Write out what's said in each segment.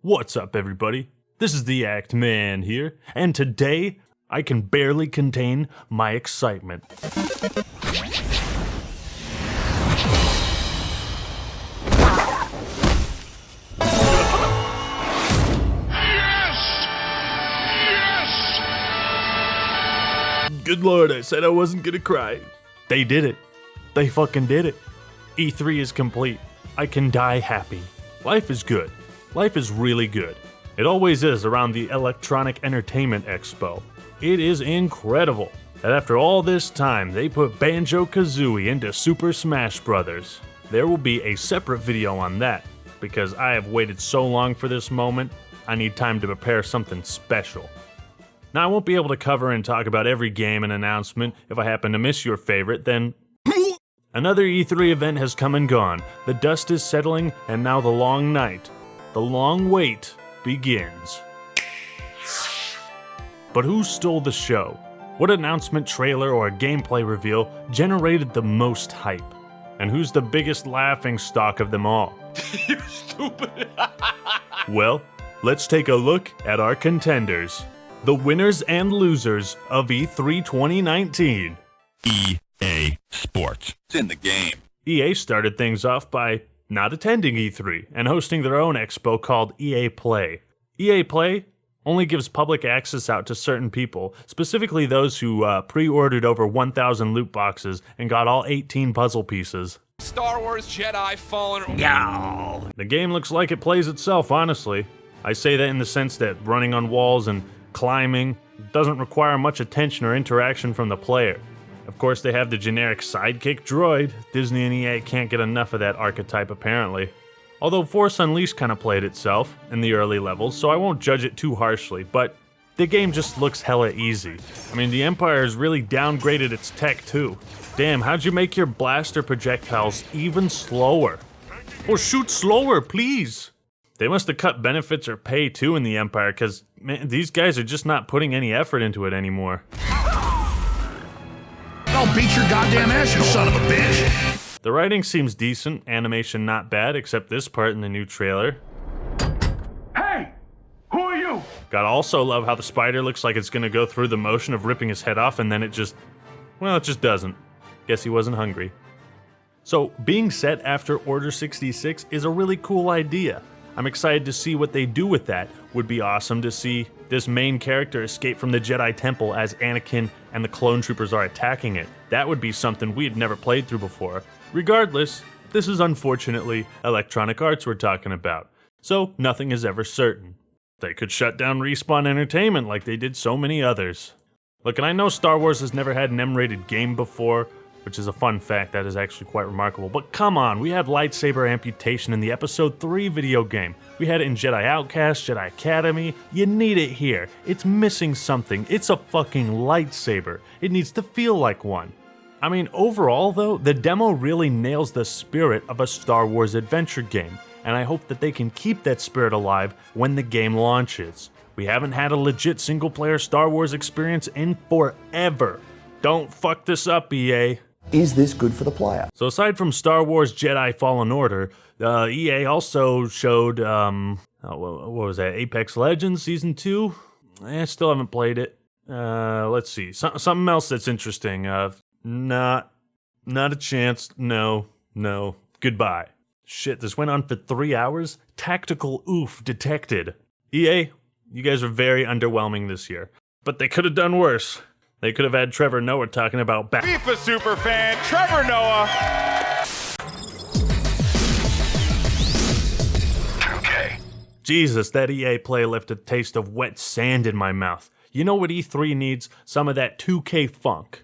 What's up, everybody? This is the Act Man here, and today I can barely contain my excitement. Good lord, I said I wasn't gonna cry. They did it. They fucking did it. E3 is complete. I can die happy. Life is good. Life is really good. It always is around the Electronic Entertainment Expo. It is incredible that after all this time, they put Banjo-Kazooie into Super Smash Bros. There will be a separate video on that, because I have waited so long for this moment, I need time to prepare something special. Now, I won't be able to cover and talk about every game and announcement. If I happen to miss your favorite, then another E3 event has come and gone. The dust is settling, and now the long night, the long wait, begins. But who stole the show? What announcement, trailer, or gameplay reveal generated the most hype? And who's the biggest laughingstock of them all? You stupid. Well, let's take a look at our contenders. The winners and losers of E3 2019. EA Sports. It's in the game. EA started things off by not attending E3 and hosting their own expo called EA Play. EA Play only gives public access out to certain people, specifically those who pre-ordered over 1,000 loot boxes and got all 18 puzzle pieces. Star Wars Jedi Fallen... Yow! The game looks like it plays itself, honestly. I say that in the sense that running on walls and climbing doesn't require much attention or interaction from the player. Of course, they have the generic sidekick droid. Disney and EA can't get enough of that archetype, apparently. Although Force Unleashed kind of played itself in the early levels, so I won't judge it too harshly, but the game just looks hella easy. I mean, the Empire has really downgraded its tech, too. Damn, how'd you make your blaster projectiles even slower? Or shoot slower, please! They must have cut benefits or pay, too, in the Empire, because, man, these guys are just not putting any effort into it anymore. I'll beat your goddamn ass, you son of a bitch! The writing seems decent, animation not bad, except this part in the new trailer. Hey! Who are you? Gotta also love how the spider looks like it's gonna go through the motion of ripping his head off, and then it just doesn't. Guess he wasn't hungry. So, being set after Order 66 is a really cool idea. I'm excited to see what they do with that. Would be awesome to see this main character escape from the Jedi Temple as Anakin and the clone troopers are attacking it. That would be something we had never played through before. Regardless, this is unfortunately Electronic Arts we're talking about, so nothing is ever certain. They could shut down Respawn Entertainment like they did so many others. Look, and I know Star Wars has never had an M-rated game before, which is a fun fact that is actually quite remarkable. But come on, we had lightsaber amputation in the Episode 3 video game. We had it in Jedi Outcast, Jedi Academy. You need it here. It's missing something. It's a fucking lightsaber. It needs to feel like one. I mean, overall though, the demo really nails the spirit of a Star Wars adventure game, and I hope that they can keep that spirit alive when the game launches. We haven't had a legit single-player Star Wars experience in forever. Don't fuck this up, EA. Is this good for the player? So aside from Star Wars Jedi Fallen Order, EA also showed, what was that, Apex Legends Season 2? I still haven't played it. Let's see, something else that's interesting. Not a chance, no, goodbye. Shit, this went on for 3 hours? Tactical oof detected. EA, you guys are very underwhelming this year. But they could have done worse. They could have had Trevor Noah talking about FIFA superfan, Trevor Noah. Okay. Jesus, that EA play left a taste of wet sand in my mouth. You know what E3 needs? Some of that 2K funk.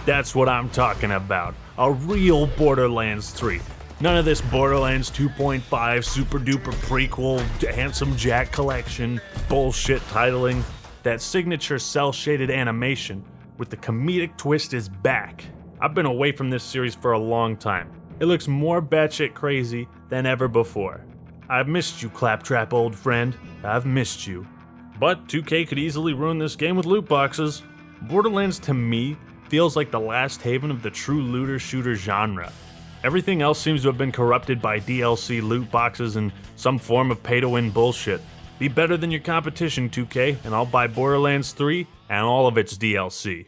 That's what I'm talking about. A real Borderlands 3. None of this Borderlands 2.5 super duper prequel, Handsome Jack collection, bullshit titling. That signature cel-shaded animation with the comedic twist is back. I've been away from this series for a long time. It looks more batshit crazy than ever before. I've missed you, Claptrap old friend. I've missed you. But 2K could easily ruin this game with loot boxes. Borderlands to me feels like the last haven of the true looter shooter genre. Everything else seems to have been corrupted by DLC loot boxes and some form of pay-to-win bullshit. Be better than your competition, 2K, and I'll buy Borderlands 3 and all of its DLC.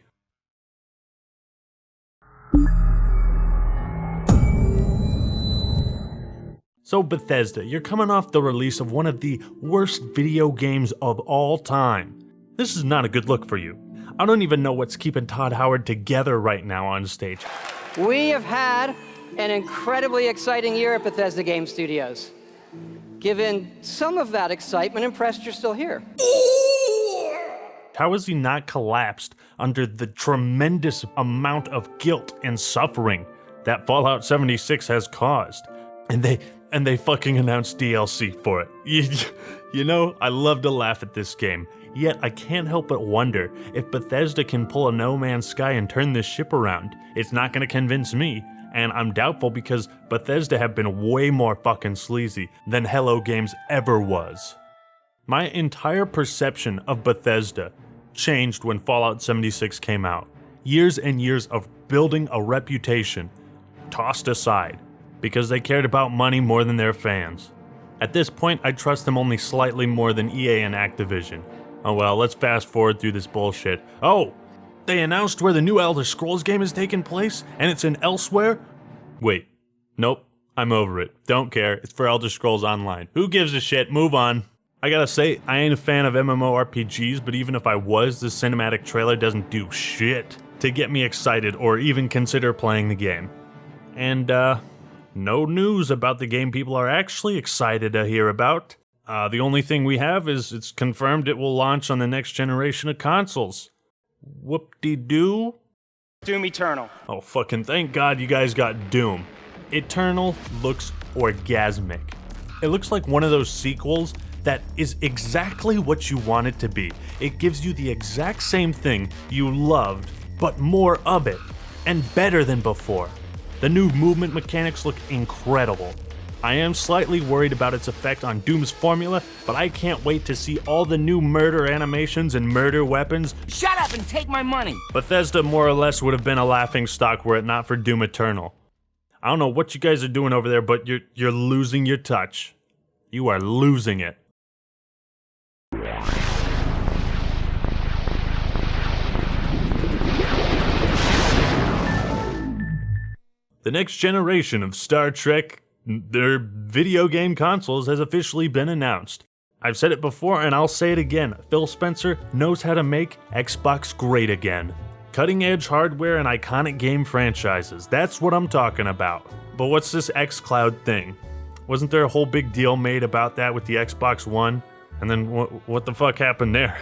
So Bethesda, you're coming off the release of one of the worst video games of all time. This is not a good look for you. I don't even know what's keeping Todd Howard together right now on stage. We have had an incredibly exciting year at Bethesda Game Studios. Given some of that excitement, impressed you're still here. How has he not collapsed under the tremendous amount of guilt and suffering that Fallout 76 has caused? And they fucking announced DLC for it. You know, I love to laugh at this game, yet I can't help but wonder if Bethesda can pull a No Man's Sky and turn this ship around. It's not gonna convince me, and I'm doubtful because Bethesda have been way more fucking sleazy than Hello Games ever was. My entire perception of Bethesda changed when Fallout 76 came out. Years and years of building a reputation tossed aside because they cared about money more than their fans. At this point, I trust them only slightly more than EA and Activision. Oh well, let's fast forward through this bullshit. Oh! They announced where the new Elder Scrolls game is taking place, and it's in Elsewhere? Wait. Nope. I'm over it. Don't care. It's for Elder Scrolls Online. Who gives a shit? Move on. I gotta say, I ain't a fan of MMORPGs, but even if I was, this cinematic trailer doesn't do shit to get me excited or even consider playing the game. And, no news about the game people are actually excited to hear about. The only thing we have is it's confirmed it will launch on the next generation of consoles. Whoop-de-doo? Doom Eternal. Oh, fucking thank God you guys got Doom. Eternal looks orgasmic. It looks like one of those sequels that is exactly what you want it to be. It gives you the exact same thing you loved, but more of it, and better than before. The new movement mechanics look incredible. I am slightly worried about its effect on Doom's formula, but I can't wait to see all the new murder animations and murder weapons. Shut up and take my money. Bethesda more or less would have been a laughingstock were it not for Doom Eternal. I don't know what you guys are doing over there, but you're losing your touch. You are losing it. The next generation of Star Trek, their video game consoles, has officially been announced. I've said it before and I'll say it again. Phil Spencer knows how to make Xbox great again. Cutting-edge hardware and iconic game franchises, that's what I'm talking about. But what's this xCloud thing? Wasn't there a whole big deal made about that with the Xbox One? And then what the fuck happened there?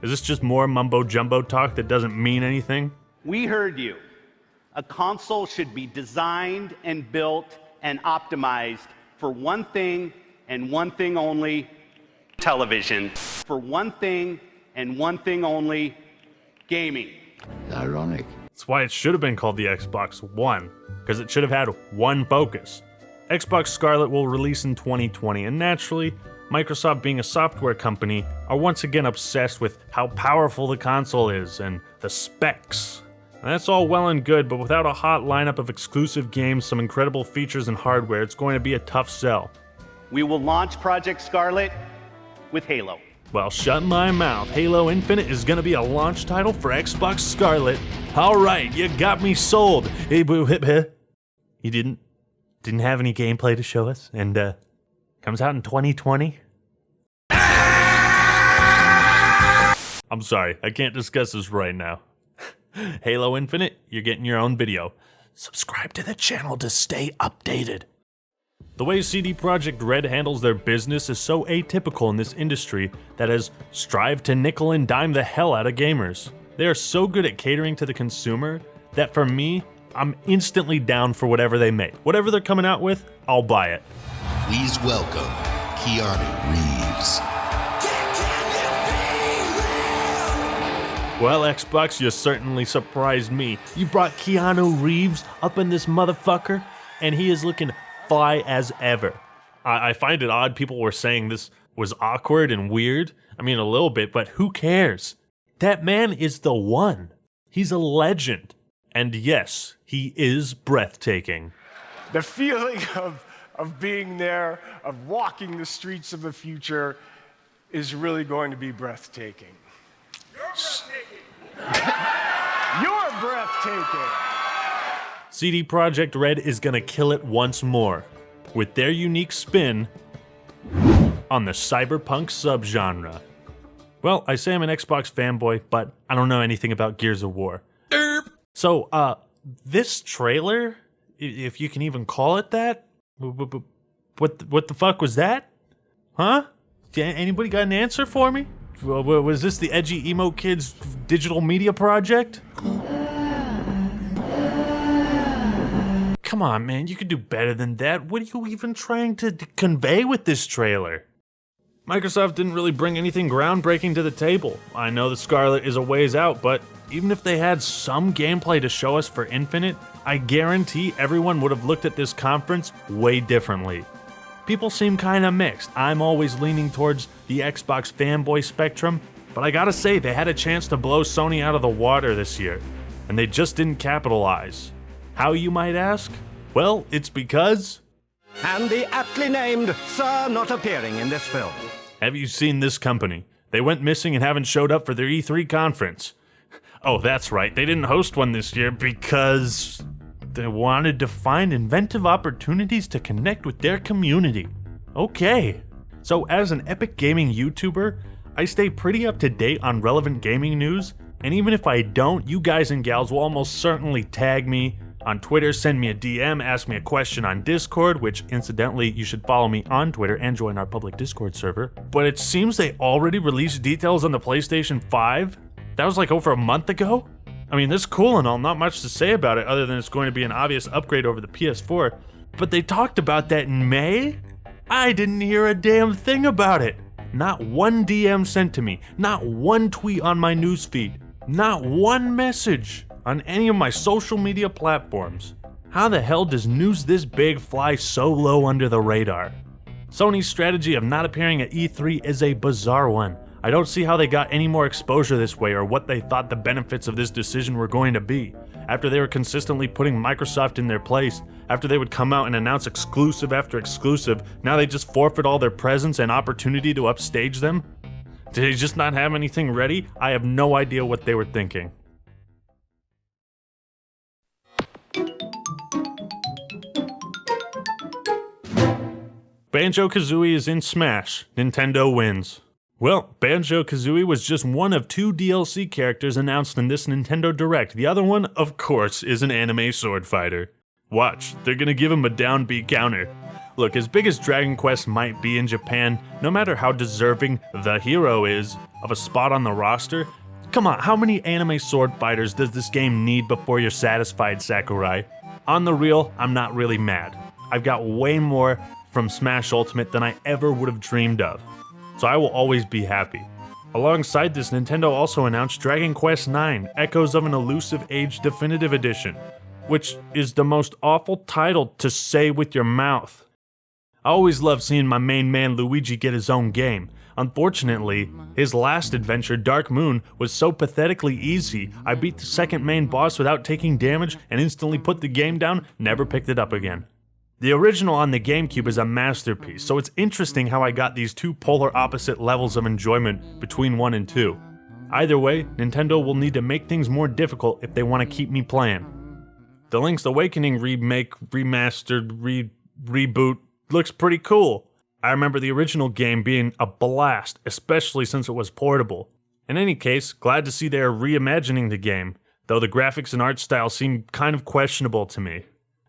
Is this just more mumbo-jumbo talk that doesn't mean anything? We heard you. A console should be designed and built and optimized for one thing and one thing only, television. For one thing and one thing only, gaming. Ironic. That's why it should have been called the Xbox One, because it should have had one focus. Xbox Scarlet will release in 2020, and naturally, Microsoft, being a software company, are once again obsessed with how powerful the console is and the specs. And that's all well and good, but without a hot lineup of exclusive games, some incredible features and hardware, it's going to be a tough sell. We will launch Project Scarlet with Halo. Well, shut my mouth. Halo Infinite is going to be a launch title for Xbox Scarlet. All right, you got me sold. Hey, boo, hip, hip. You didn't have any gameplay to show us, and comes out in 2020. I'm sorry, I can't discuss this right now. Halo Infinite, you're getting your own video. Subscribe to the channel to stay updated. The way CD Projekt Red handles their business is so atypical in this industry that has strived to nickel and dime the hell out of gamers. They are so good at catering to the consumer that for me, I'm instantly down for whatever they make. Whatever they're coming out with, I'll buy it. Please welcome Keanu Reeves. Well, Xbox, you certainly surprised me. You brought Keanu Reeves up in this motherfucker, and he is looking fly as ever. I find it odd people were saying this was awkward and weird. I mean, a little bit, but who cares? That man is the one. He's a legend. And yes, he is breathtaking. The feeling of being there, of walking the streets of the future, is really going to be breathtaking. You're breathtaking. You're breathtaking. CD Projekt Red is gonna kill it once more, with their unique spin on the cyberpunk subgenre. Well, I say I'm an Xbox fanboy, but I don't know anything about Gears of War. So, this trailer, if you can even call it that, what the fuck was that? Huh? Anybody got an answer for me? Was this the edgy emo kids digital media project? Come on, man, you could do better than that. What are you even trying to convey with this trailer? Microsoft didn't really bring anything groundbreaking to the table. I know the Scarlet is a ways out, but even if they had some gameplay to show us for Infinite, I guarantee everyone would have looked at this conference way differently. People seem kinda mixed. I'm always leaning towards the Xbox fanboy spectrum, but I gotta say, they had a chance to blow Sony out of the water this year, and they just didn't capitalize. How, you might ask? Well, it's because... And the aptly named Sir not appearing in this film. Have you seen this company? They went missing and haven't showed up for their E3 conference. Oh, that's right, they didn't host one this year because... they wanted to find inventive opportunities to connect with their community. Okay. So as an Epic Gaming YouTuber, I stay pretty up to date on relevant gaming news, and even if I don't, you guys and gals will almost certainly tag me on Twitter, send me a DM, ask me a question on Discord, which incidentally, you should follow me on Twitter and join our public Discord server. But it seems they already released details on the PlayStation 5? That was like over a month ago? I mean, that's cool and all, not much to say about it other than it's going to be an obvious upgrade over the PS4, but they talked about that in May? I didn't hear a damn thing about it. Not one DM sent to me, not one tweet on my newsfeed, not one message on any of my social media platforms. How the hell does news this big fly so low under the radar? Sony's strategy of not appearing at E3 is a bizarre one. I don't see how they got any more exposure this way or what they thought the benefits of this decision were going to be. After they were consistently putting Microsoft in their place, after they would come out and announce exclusive after exclusive, now they just forfeit all their presence and opportunity to upstage them? Did they just not have anything ready? I have no idea what they were thinking. Banjo-Kazooie is in Smash. Nintendo wins. Well, Banjo-Kazooie was just one of 2 DLC characters announced in this Nintendo Direct. The other one, of course, is an anime sword fighter. Watch, they're gonna give him a downbeat counter. Look, as big as Dragon Quest might be in Japan, no matter how deserving the hero is of a spot on the roster, come on, how many anime sword fighters does this game need before you're satisfied, Sakurai? On the real, I'm not really mad. I've got way more from Smash Ultimate than I ever would have dreamed of, so I will always be happy. Alongside this, Nintendo also announced Dragon Quest IX, Echoes of an Elusive Age Definitive Edition, which is the most awful title to say with your mouth. I always love seeing my main man Luigi get his own game. Unfortunately, his last adventure, Dark Moon, was so pathetically easy, I beat the second main boss without taking damage and instantly put the game down, never picked it up again. The original on the GameCube is a masterpiece, so it's interesting how I got these 2 polar opposite levels of enjoyment between 1 and 2. Either way, Nintendo will need to make things more difficult if they want to keep me playing. The Link's Awakening remake, remastered, reboot looks pretty cool. I remember the original game being a blast, especially since it was portable. In any case, glad to see they are reimagining the game, though the graphics and art style seem kind of questionable to me.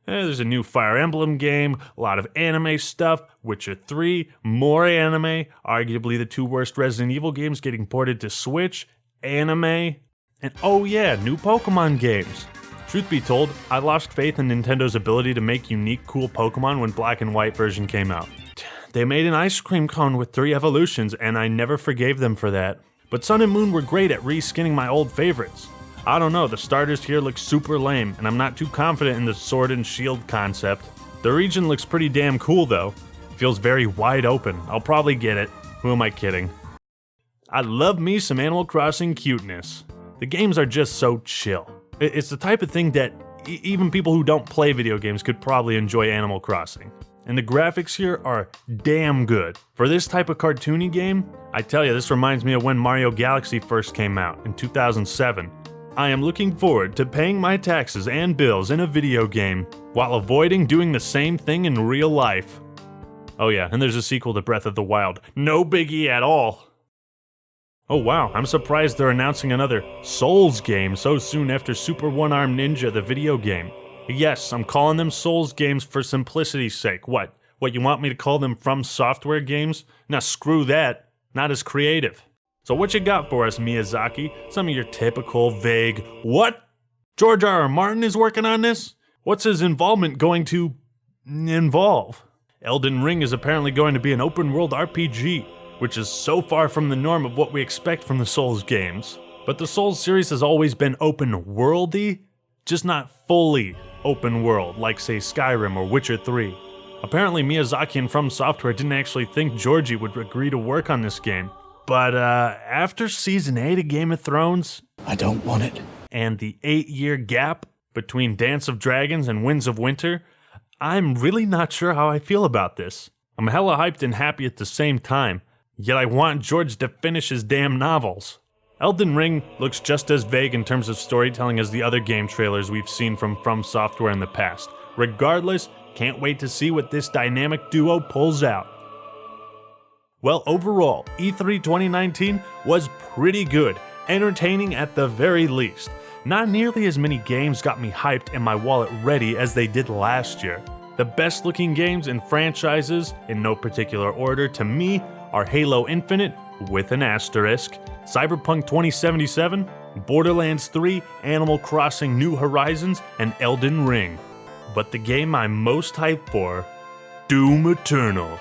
There's a new Fire Emblem game, a lot of anime stuff, Witcher 3, more anime, arguably the 2 worst Resident Evil games getting ported to Switch, anime, and oh yeah, new Pokemon games. Truth be told, I lost faith in Nintendo's ability to make unique, cool Pokemon when Black and White version came out. They made an ice cream cone with 3 evolutions, and I never forgave them for that. But Sun and Moon were great at reskinning my old favorites. I don't know, the starters here look super lame, and I'm not too confident in the sword and shield concept. The region looks pretty damn cool though. Feels very wide open. I'll probably get it. Who am I kidding? I love me some Animal Crossing cuteness. The games are just so chill. It's the type of thing that Even people who don't play video games could probably enjoy Animal Crossing. And the graphics here are damn good. For this type of cartoony game, I tell you, this reminds me of when Mario Galaxy first came out in 2007. I am looking forward to paying my taxes and bills in a video game while avoiding doing the same thing in real life. Oh yeah, and there's a sequel to Breath of the Wild. No biggie at all. Oh wow, I'm surprised they're announcing another Souls game so soon after Super One-Armed Ninja, the video game. Yes, I'm calling them Souls games for simplicity's sake. What, you want me to call them FromSoftware games? Now screw that, not as creative. So what you got for us, Miyazaki? Some of your typical vague, what? George R.R. Martin is working on this? What's his involvement going to involve? Elden Ring is apparently going to be an open-world RPG, which is so far from the norm of what we expect from the Souls games. But the Souls series has always been open-worldy, just not fully open world, like say Skyrim or Witcher 3. Apparently Miyazaki and FromSoftware didn't actually think Georgie would agree to work on this game. But after Season 8 of Game of Thrones, I don't want it. And the 8-year gap between Dance of Dragons and Winds of Winter, I'm really not sure how I feel about this. I'm hella hyped and happy at the same time, yet I want George to finish his damn novels. Elden Ring looks just as vague in terms of storytelling as the other game trailers we've seen from FromSoftware in the past. Regardless, can't wait to see what this dynamic duo pulls out. Well, overall, E3 2019 was pretty good, entertaining at the very least. Not nearly as many games got me hyped and my wallet ready as they did last year. The best looking games and franchises, in no particular order to me, are Halo Infinite, with an asterisk, Cyberpunk 2077, Borderlands 3, Animal Crossing New Horizons, and Elden Ring. But the game I'm most hyped for, Doom Eternal.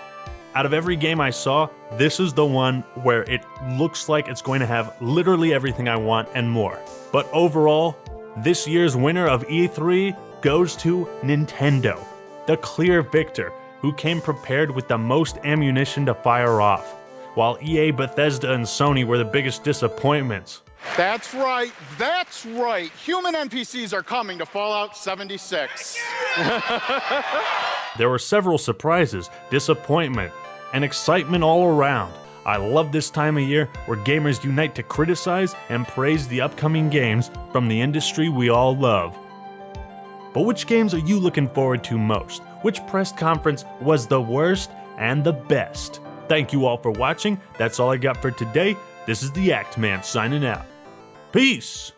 Out of every game I saw, this is the one where it looks like it's going to have literally everything I want and more. But overall, this year's winner of E3 goes to Nintendo, the clear victor, who came prepared with the most ammunition to fire off, while EA, Bethesda, and Sony were the biggest disappointments. That's right. Human NPCs are coming to Fallout 76. There were several surprises, disappointment, and excitement all around. I love this time of year where gamers unite to criticize and praise the upcoming games from the industry we all love. But which games are you looking forward to most? Which press conference was the worst and the best? Thank you all for watching. That's all I got for today. This is the Act Man signing out. Peace!